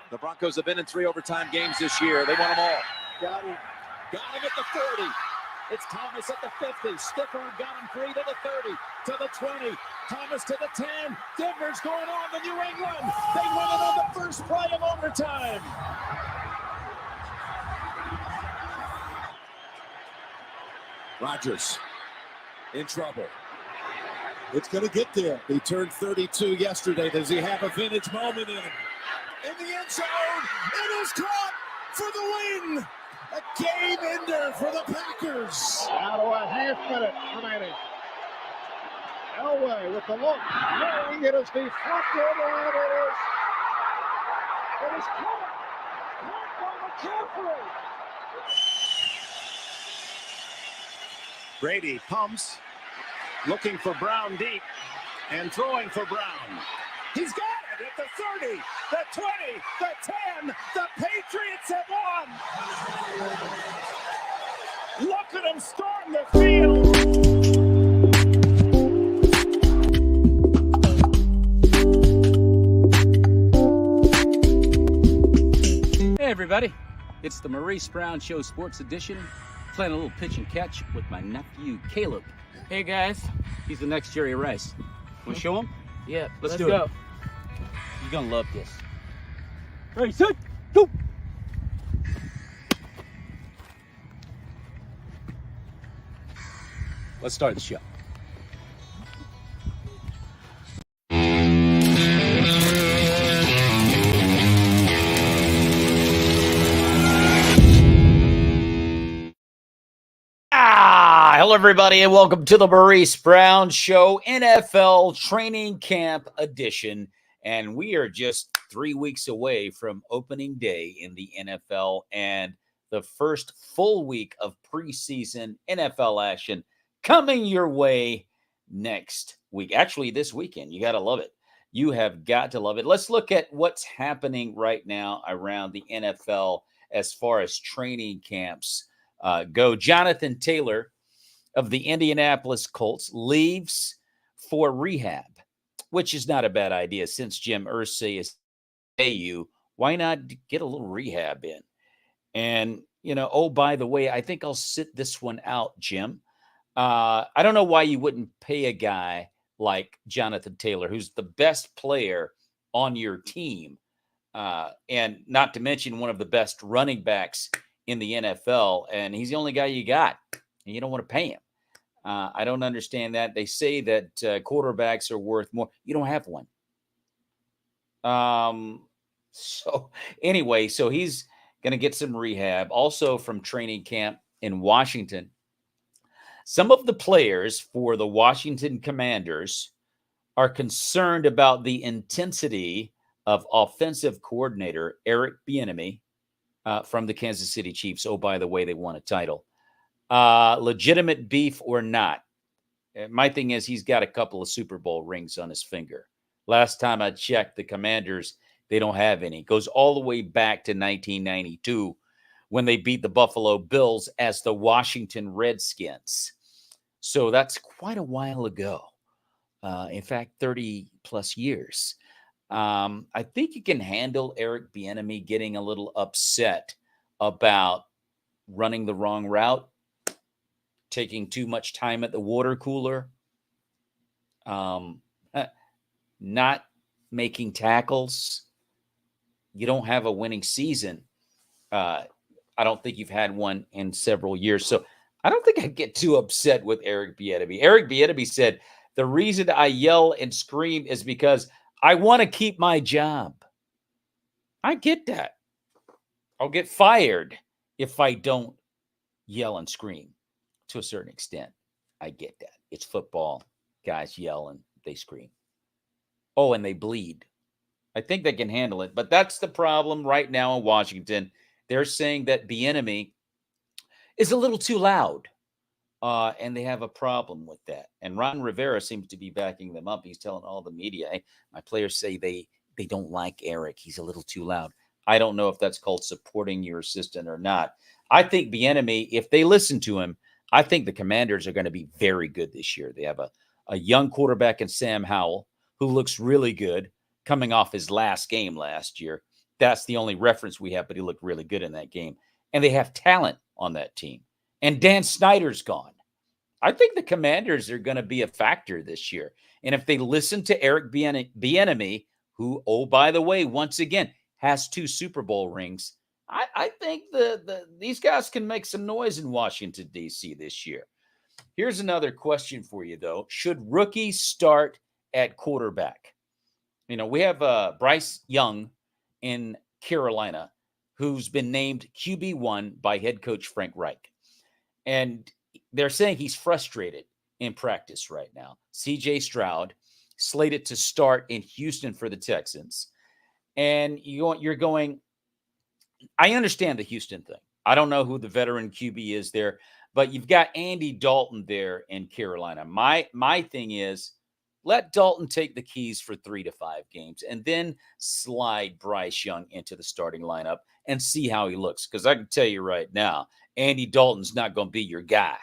The Broncos have been in 3 overtime games this year. They won them all. Got him at the 30. It's Thomas at the 50. Stiffer got him free to the 30, to the 20. Thomas to the 10. Denver's going on to New England. They win it on the first play of overtime. Rodgers in trouble. It's going to get there. He turned 32 yesterday. Does he have a vintage moment in him? In the end zone, it is caught for the win. A game ender for the Packers. Out of a half minute remaining. Elway with the look. Knowing it is deflected, and it is caught. Caught by McCaffrey. Brady pumps, looking for Brown deep, and throwing for Brown. He's got it at the 30, the 20, the 10. The Patriots have won. Look at them storm the field. Hey everybody, it's the Maurice Brown Show Sports Edition. Playing a little pitch and catch with my nephew Caleb. Hey guys. He's the next Jerry Rice. Want to show him? Yeah, let's do it. You're gonna love this. Ready, set, go! Let's start the show. Hello, everybody, and welcome to the Maurice Brown Show NFL Training Camp Edition. And we are just 3 weeks away from opening day in the NFL and the first full week of preseason NFL action coming your way next week. Actually, this weekend. You got to love it. You have got to love it. Let's look at what's happening right now around the NFL as far as training camps go. Jonathan Taylor of the Indianapolis Colts leaves for rehab, which is not a bad idea since Jim Irsay is AU. Why not get a little rehab in? And, oh, by the way, I think I'll sit this one out, Jim. I don't know why you wouldn't pay a guy like Jonathan Taylor, who's the best player on your team, and not to mention one of the best running backs in the NFL, and he's the only guy you got, and you don't want to pay him. I don't understand that. They say that quarterbacks are worth more. You don't have one. So he's going to get some rehab. Also from training camp in Washington, some of the players for the Washington Commanders are concerned about the intensity of offensive coordinator Eric Bieniemy from the Kansas City Chiefs. Oh, by the way, they won a title. Legitimate beef or not. My thing is he's got a couple of Super Bowl rings on his finger. Last time I checked, the Commanders, they don't have any. It goes all the way back to 1992 when they beat the Buffalo Bills as the Washington Redskins. So that's quite a while ago. In fact, 30 plus years. I think you can handle Eric Bieniemy getting a little upset about running the wrong route, taking too much time at the water cooler, not making tackles. You don't have a winning season. I don't think you've had one in several years. So I don't think I'd get too upset with Eric Bieniemy. Eric Bieniemy said, the reason I yell and scream is because I want to keep my job. I get that. I'll get fired if I don't yell and scream to a certain extent. I get that. It's football. Guys yell and they scream. Oh, and they bleed. I think they can handle it. But that's the problem right now in Washington. They're saying that Bieniemy is a little too loud. And they have a problem with that. And Ron Rivera seems to be backing them up. He's telling all the media, hey, my players say they don't like Eric. He's a little too loud. I don't know if that's called supporting your assistant or not. I think Bieniemy, if they listen to him, I think the Commanders are going to be very good this year. They have a young quarterback in Sam Howell who looks really good coming off his last game last year. that's the only reference we have, but he looked really good in that game. And they have talent on that team. And Dan Snyder's gone. I think the Commanders are going to be a factor this year. And if they listen to Eric Bieniemy, who, oh, by the way, once again, has 2 Super Bowl rings, I think these guys can make some noise in Washington, D.C. this year. Here's another question for you, though. Should rookies start at quarterback? We have Bryce Young in Carolina, who's been named QB1 by head coach Frank Reich. And they're saying he's frustrated in practice right now. C.J. Stroud slated to start in Houston for the Texans. And you're going, I understand the Houston thing. I don't know who the veteran QB is there, but you've got Andy Dalton there in Carolina. My thing is, let Dalton take the keys for 3 to 5 games and then slide Bryce Young into the starting lineup and see how he looks. Because I can tell you right now, Andy Dalton's not going to be your guy,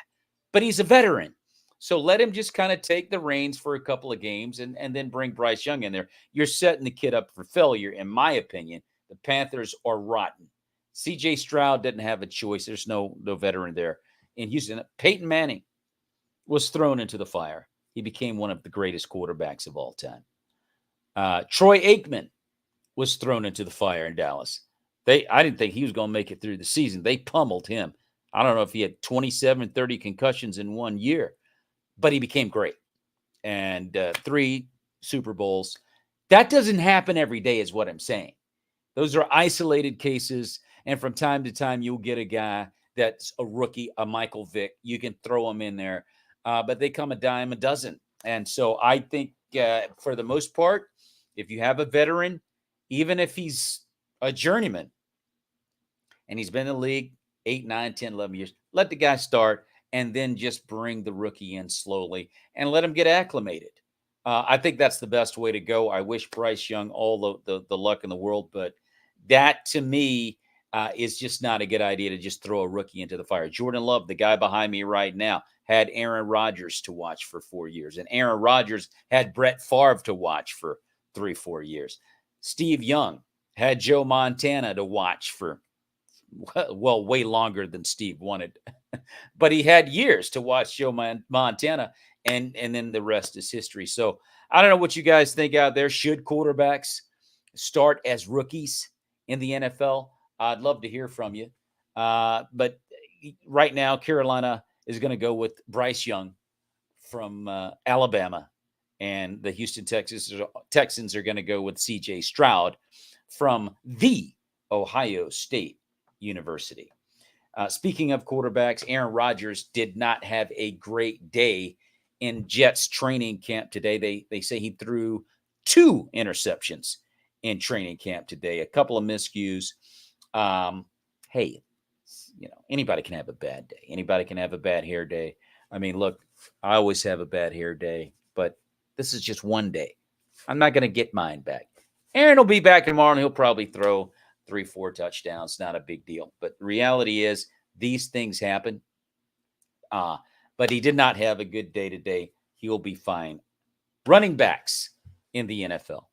but he's a veteran. So let him just kind of take the reins for a couple of games and then bring Bryce Young in there. You're setting the kid up for failure, in my opinion. The Panthers are rotten. C.J. Stroud didn't have a choice. There's no veteran there in Houston. Peyton Manning was thrown into the fire. He became one of the greatest quarterbacks of all time. Troy Aikman was thrown into the fire in Dallas. I didn't think he was going to make it through the season. They pummeled him. I don't know if he had 27, 30 concussions in 1 year, but he became great. And 3 Super Bowls. That doesn't happen every day is what I'm saying. Those are isolated cases. And from time to time, you'll get a guy that's a rookie, a Michael Vick. You can throw him in there. But they come a dime a dozen. And so I think for the most part, if you have a veteran, even if he's a journeyman and he's been in the league 8, 9, 10, 11 years, let the guy start and then just bring the rookie in slowly and let him get acclimated. I think that's the best way to go. I wish Bryce Young all the luck in the world, but that to me is just not a good idea to just throw a rookie into the fire. Jordan Love, the guy behind me right now, had Aaron Rodgers to watch for 4 years. And Aaron Rodgers had Brett Favre to watch for 3-4 years. Steve Young had Joe Montana to watch for, well, way longer than Steve wanted. But he had years to watch Joe Montana, and then the rest is history. So I don't know what you guys think out there. Should quarterbacks start as rookies in the NFL? I'd love to hear from you. But right now, Carolina is going to go with Bryce Young from Alabama, and the Houston Texans are going to go with C.J. Stroud from the Ohio State University. Speaking of quarterbacks, Aaron Rodgers did not have a great day in Jets training camp today. They say he threw 2 interceptions in training camp today, a couple of miscues. Hey, anybody can have a bad day. Anybody can have a bad hair day. I mean, look, I always have a bad hair day, but this is just one day. I'm not going to get mine back. Aaron will be back tomorrow, and he'll probably throw 3-4 touchdowns. Not a big deal. But the reality is these things happen. But he did not have a good day today. He'll be fine. Running backs in the NFL.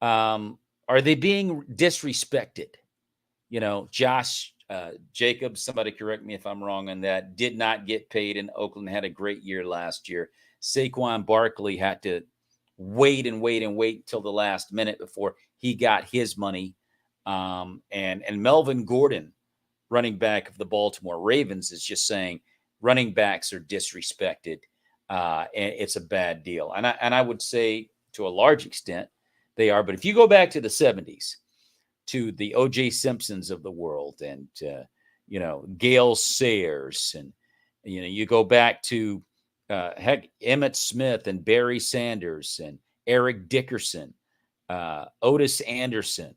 Are they being disrespected? Josh Jacobs, somebody correct me if I'm wrong on that, did not get paid in Oakland, had a great year last year. Saquon Barkley had to wait till the last minute before he got his money. And Melvin Gordon, running back of the Baltimore Ravens, is just saying running backs are disrespected. And it's a bad deal. And I would say to a large extent they are. But if you go back to the 70s, to the O.J. Simpsons of the world and, Gale Sayers. And, you go back to, Emmitt Smith and Barry Sanders and Eric Dickerson, Otis Anderson.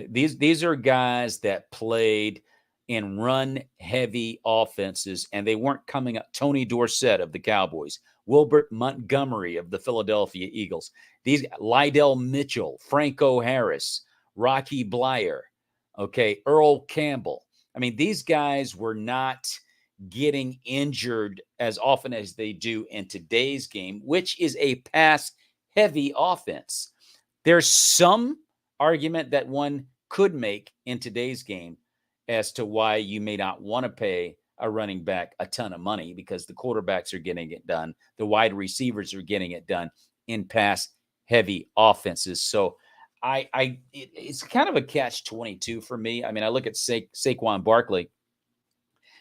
These are guys that played in run-heavy offenses, and they weren't coming up. Tony Dorsett of the Cowboys, Wilbert Montgomery of the Philadelphia Eagles, Lydell Mitchell, Franco Harris, Rocky Blyer, Earl Campbell. I mean, these guys were not getting injured as often as they do in today's game, which is a pass-heavy offense. There's some argument that one could make in today's game as to why you may not want to pay a running back a ton of money, because the quarterbacks are getting it done. The wide receivers are getting it done in pass heavy offenses. So it's kind of a catch-22 for me. I mean, I look at Saquon Barkley.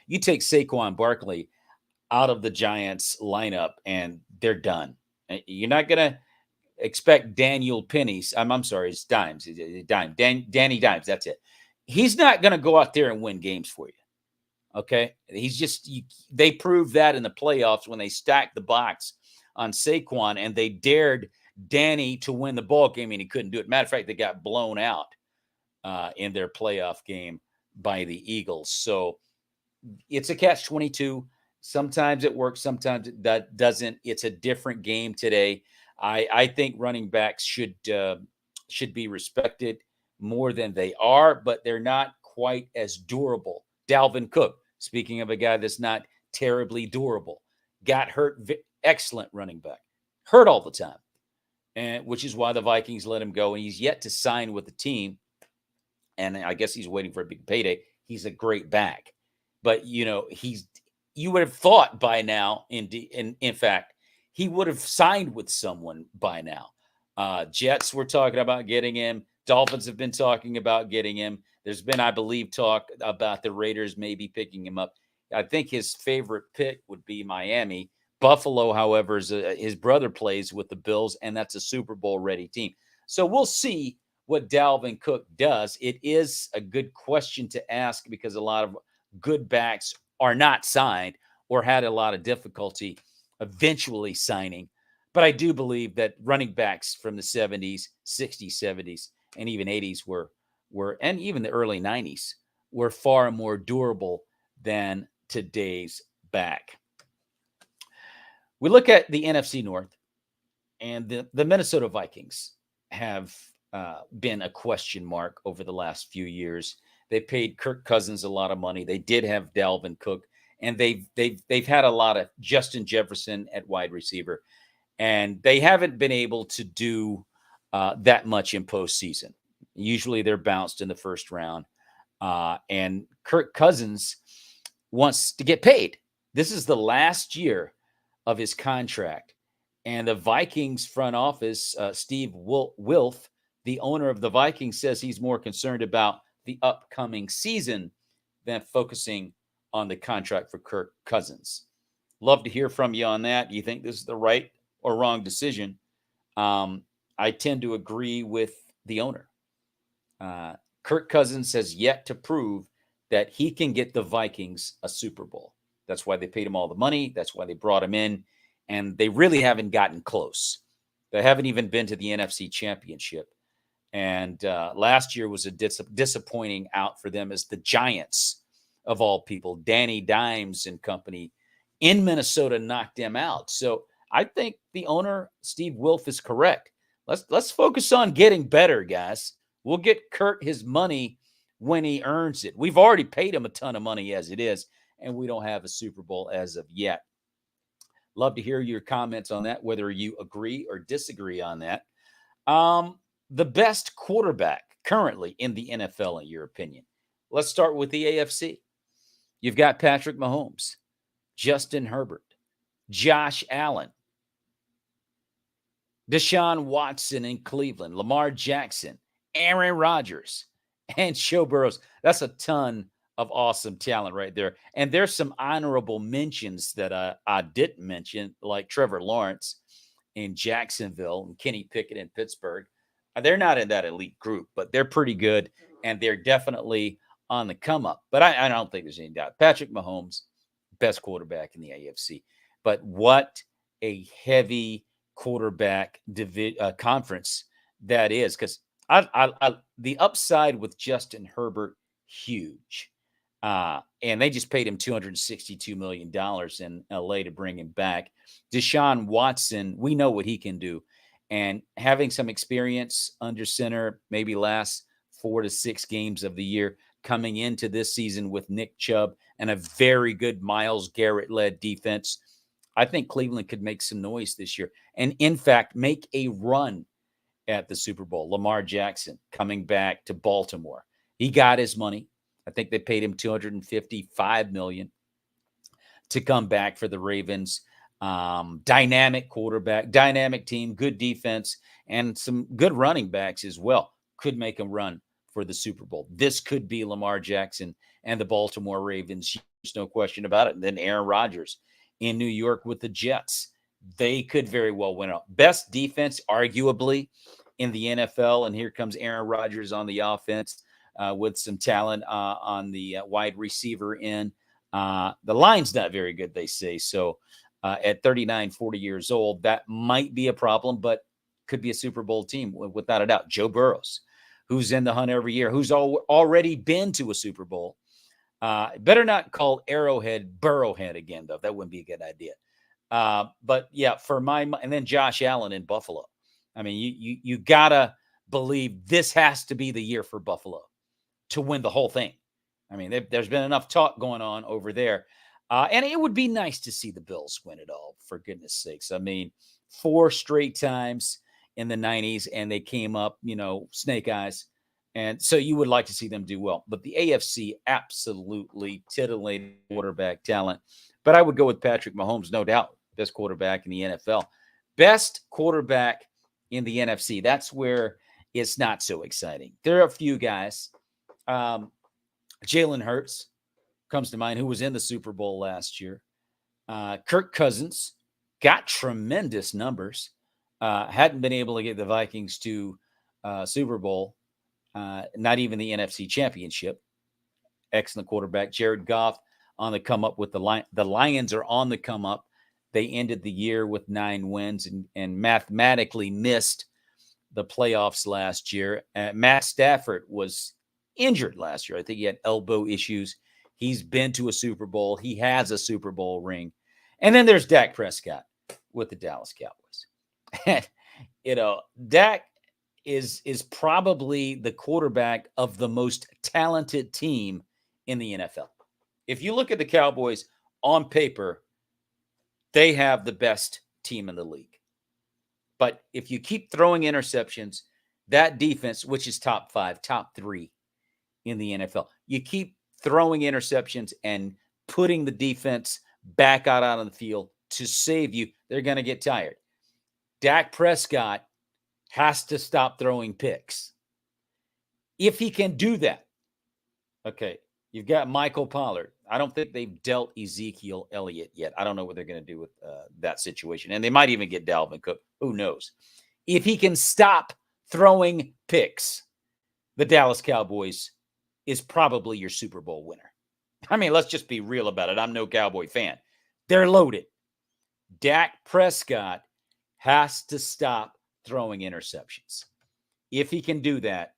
You take Saquon Barkley out of the Giants lineup and they're done. You're not going to expect Daniel Penny's. I'm sorry, it's Dimes. Danny Dimes. That's it. He's not going to go out there and win games for you. Okay. They proved that in the playoffs when they stacked the box on Saquon and they dared Danny to win the ball game and he couldn't do it. Matter of fact, they got blown out in their playoff game by the Eagles. So it's a catch-22. Sometimes it works, sometimes it doesn't. It's a different game today. I think running backs should be respected more than they are, but they're not quite as durable. Dalvin Cook, speaking of a guy that's not terribly durable, got hurt. Excellent running back, hurt all the time, and which is why the Vikings let him go. And he's yet to sign with the team. And I guess he's waiting for a big payday. He's a great back, but you would have thought by now. In fact, he would have signed with someone by now. Jets were talking about getting him. Dolphins have been talking about getting him. There's been, I believe, talk about the Raiders maybe picking him up. I think his favorite pick would be Miami. Buffalo, however, his brother plays with the Bills, and that's a Super Bowl-ready team. So we'll see what Dalvin Cook does. It is a good question to ask because a lot of good backs are not signed or had a lot of difficulty eventually signing. But I do believe that running backs from the 70s, 60s, 70s, and even 80s were and even the early 90s were far more durable than today's back. We look at the NFC North, and the Minnesota Vikings have been a question mark over the last few years. They paid Kirk Cousins a lot of money. They did have Dalvin Cook, and they've had a lot of Justin Jefferson at wide receiver, and they haven't been able to do that much in postseason. Usually they're bounced in the first round, and Kirk Cousins wants to get paid. This is the last year of his contract, and the Vikings front office, Steve Wilf, the owner of the Vikings, says he's more concerned about the upcoming season than focusing on the contract for Kirk Cousins. Love to hear from you on that. Do you think this is the right or wrong decision? I tend to agree with the owner. Kirk Cousins has yet to prove that he can get the Vikings a Super Bowl. That's why they paid him all the money. That's why they brought him in. And they really haven't gotten close. They haven't even been to the NFC Championship. And last year was a disappointing out for them as the Giants, of all people, Danny Dimes and company in Minnesota, knocked them out. So I think the owner, Steve Wilf, is correct. Let's focus on getting better, guys. We'll get Kurt his money when he earns it. We've already paid him a ton of money as it is, and we don't have a Super Bowl as of yet. Love to hear your comments on that, whether you agree or disagree on that. The best quarterback currently in the NFL, in your opinion? Let's start with the AFC. You've got Patrick Mahomes, Justin Herbert, Josh Allen, Deshaun Watson in Cleveland, Lamar Jackson, Aaron Rodgers, and Joe Burrow. That's a ton of awesome talent right there. And there's some honorable mentions that I didn't mention, like Trevor Lawrence in Jacksonville and Kenny Pickett in Pittsburgh. They're not in that elite group, but they're pretty good, and they're definitely on the come up. But I don't think there's any doubt. Patrick Mahomes, best quarterback in the AFC. But what a heavy quarterback conference that is, because the upside with Justin Herbert, huge. And they just paid him $262 million in LA to bring him back. Deshaun Watson, we know what he can do. And having some experience under center, maybe last 4 to 6 games of the year, coming into this season with Nick Chubb and a very good Myles Garrett-led defense, I think Cleveland could make some noise this year. And, in fact, make a run at the Super Bowl. Lamar Jackson coming back to Baltimore. He got his money. I think they paid him $255 million to come back for the Ravens. Dynamic quarterback, dynamic team, good defense, and some good running backs as well. Could make a run for the Super Bowl. This could be Lamar Jackson and the Baltimore Ravens. There's no question about it. And then Aaron Rodgers in New York with the Jets. They could very well win out. Best defense, arguably, in the NFL. And here comes Aaron Rodgers on the offense with some talent on the wide receiver end. The line's not very good, they say. So at 39, 40 years old, that might be a problem, but could be a Super Bowl team without a doubt. Joe Burrows, who's in the hunt every year, who's already been to a Super Bowl. Better not call Arrowhead Burrowhead again, though. That wouldn't be a good idea. But yeah, and then Josh Allen in Buffalo. I mean, you gotta believe this has to be the year for Buffalo to win the whole thing. I mean, there's been enough talk going on over there. And it would be nice to see the Bills win it all, for goodness sakes. I mean, 4 straight times in the 90s, and they came up, snake eyes. And so you would like to see them do well. But the AFC absolutely titillating quarterback talent. But I would go with Patrick Mahomes, no doubt. Best quarterback in the NFL. Best quarterback in the NFC. That's where it's not so exciting. There are a few guys. Jalen Hurts comes to mind, who was in the Super Bowl last year. Kirk Cousins got tremendous numbers. Hadn't been able to get the Vikings to Super Bowl, not even the NFC Championship. Excellent quarterback. Jared Goff on the come up with the Lions are on the come up. They ended the year with 9 wins and mathematically missed the playoffs last year. Matt Stafford was injured last year. I think he had elbow issues. He's been to a Super Bowl. He has a Super Bowl ring. And then there's Dak Prescott with the Dallas Cowboys. And, Dak is probably the quarterback of the most talented team in the NFL. If you look at the Cowboys on paper, they have the best team in the league. But if you keep throwing interceptions, that defense, which is top 5, top 3 in the NFL, you keep throwing interceptions and putting the defense back out on the field to save you, they're going to get tired. Dak Prescott has to stop throwing picks. If he can do that, okay, you've got Michael Pollard. I don't think they've dealt Ezekiel Elliott yet. I don't know what they're going to do with that situation. And they might even get Dalvin Cook. Who knows? If he can stop throwing picks, the Dallas Cowboys is probably your Super Bowl winner. I mean, let's just be real about it. I'm no Cowboy fan. They're loaded. Dak Prescott has to stop throwing interceptions. If he can do that,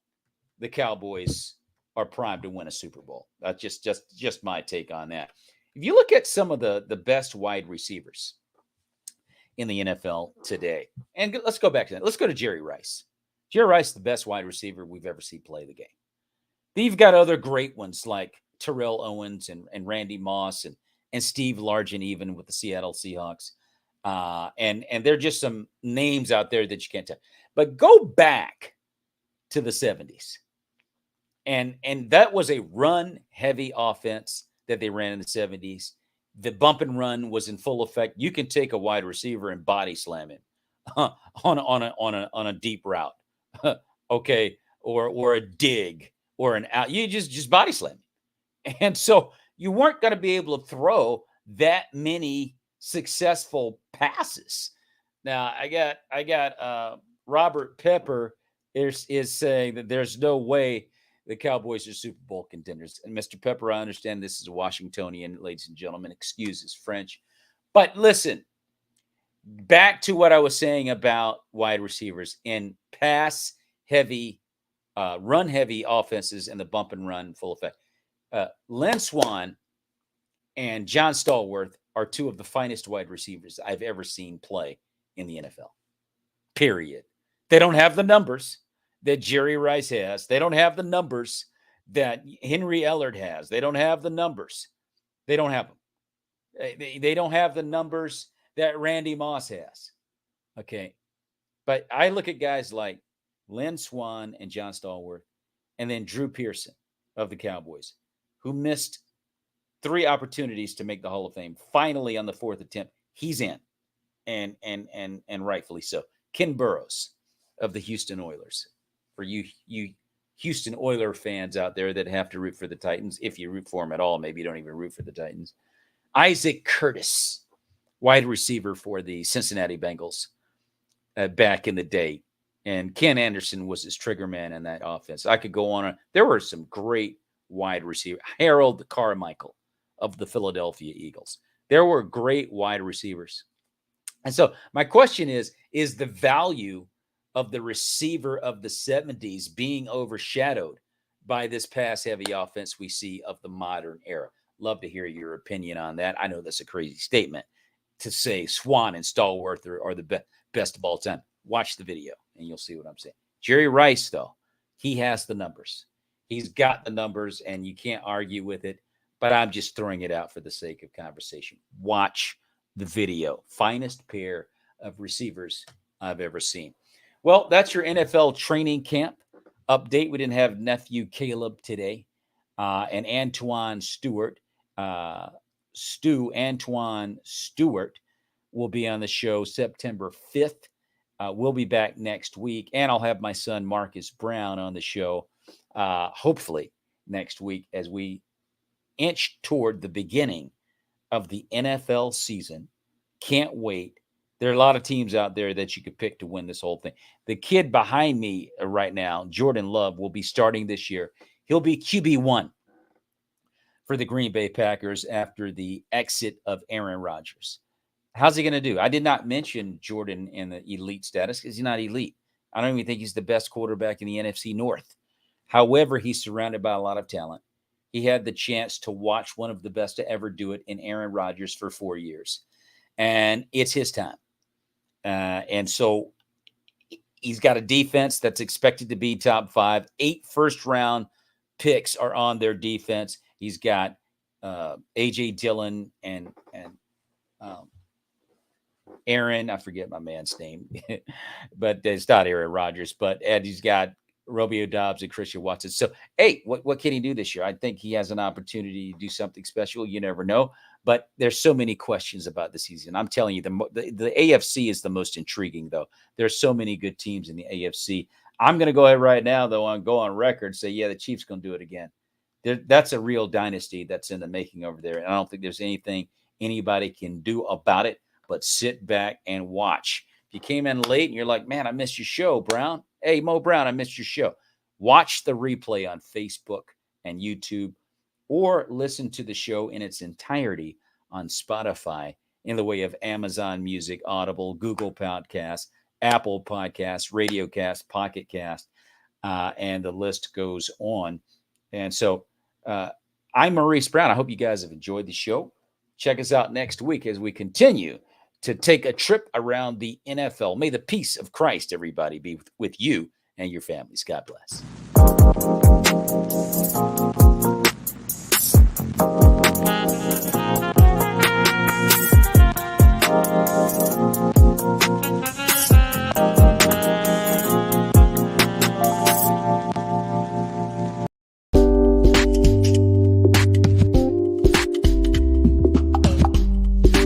the Cowboys are primed to win a Super Bowl. That's just my take on that. If you look at some of the best wide receivers in the NFL today, and let's go back to that. Let's go to Jerry Rice. Jerry Rice, the best wide receiver we've ever seen play the game. Then you've got other great ones like Terrell Owens and Randy Moss and Steve Largent, even with the Seattle Seahawks. And there are just some names out there that you can't tell. But go back to the 70s. And that was a run-heavy offense that they ran in the 70s. The bump and run was in full effect. You can take a wide receiver and body slam him on a deep route, okay, or a dig or an out. You just body slam him. And so you weren't going to be able to throw that many successful passes. Now I got Robert Pepper is saying that there's no way the Cowboys are Super Bowl contenders. And Mr. Pepper, I understand this is a Washingtonian, ladies and gentlemen. Excuse his French. But listen, back to what I was saying about wide receivers in pass-heavy, run-heavy offenses and the bump and run full effect. Lynn Swann and John Stallworth are 2 of the finest wide receivers I've ever seen play in the NFL. Period. They don't have the numbers that Jerry Rice has. They don't have the numbers that Henry Ellard has. They don't have the numbers. They don't have them. They don't have the numbers that Randy Moss has. Okay. But I look at guys like Lynn Swann and John Stallworth, and then Drew Pearson of the Cowboys, who missed 3 opportunities to make the Hall of Fame. Finally, on the 4th attempt, he's in, and rightfully so. Ken Burrows of the Houston Oilers. For you Houston Oiler fans out there that have to root for the Titans, if you root for them at all, maybe you don't even root for the Titans. Isaac Curtis, wide receiver for the Cincinnati Bengals back in the day. And Ken Anderson was his trigger man in that offense. I could go on. There were some great wide receivers. Harold Carmichael of the Philadelphia Eagles. There were great wide receivers. And so my question is the value of the receiver of the 70s being overshadowed by this pass-heavy offense we see of the modern era? Love to hear your opinion on that. I know that's a crazy statement to say Swann and Stallworth are the best of all time. Watch the video, and you'll see what I'm saying. Jerry Rice, though, he has the numbers. He's got the numbers, and you can't argue with it, but I'm just throwing it out for the sake of conversation. Watch the video. Finest pair of receivers I've ever seen. Well, that's your NFL training camp update. We didn't have nephew Caleb today, and Antoine Stewart. Antoine Stewart will be on the show September 5th. We'll be back next week, and I'll have my son Marcus Brown on the show hopefully next week as we inch toward the beginning of the NFL season. Can't wait. There are a lot of teams out there that you could pick to win this whole thing. The kid behind me right now, Jordan Love, will be starting this year. He'll be QB1 for the Green Bay Packers after the exit of Aaron Rodgers. How's he going to do? I did not mention Jordan in the elite status because he's not elite. I don't even think he's the best quarterback in the NFC North. However, he's surrounded by a lot of talent. He had the chance to watch one of the best to ever do it in Aaron Rodgers for 4 years. And it's his time. And so he's got a defense that's expected to be top 5. 8 first-round picks are on their defense. He's got A.J. Dillon and Aaron, I forget my man's name, but it's not Aaron Rodgers, but he's got Romeo Doubs and Christian Watson. So, hey, what can he do this year? I think he has an opportunity to do something special. You never know. But there's so many questions about the season. I'm telling you, the AFC is the most intriguing, though. There's so many good teams in the AFC. I'm going to go ahead right now, though, and go on record and say, yeah, the Chiefs going to do it again. That's a real dynasty that's in the making over there. And I don't think there's anything anybody can do about it but sit back and watch. If you came in late and you're like, man, I missed your show, Brown. Hey, Mo Brown, I missed your show. Watch the replay on Facebook and YouTube, or listen to the show in its entirety on Spotify in the way of Amazon Music, Audible, Google Podcasts, Apple Podcasts, Radiocast, Pocket Cast, and the list goes on. And so I'm Maurice Brown. I hope you guys have enjoyed the show. Check us out next week as we continue to take a trip around the NFL. May the peace of Christ, everybody, be with you and your families. God bless.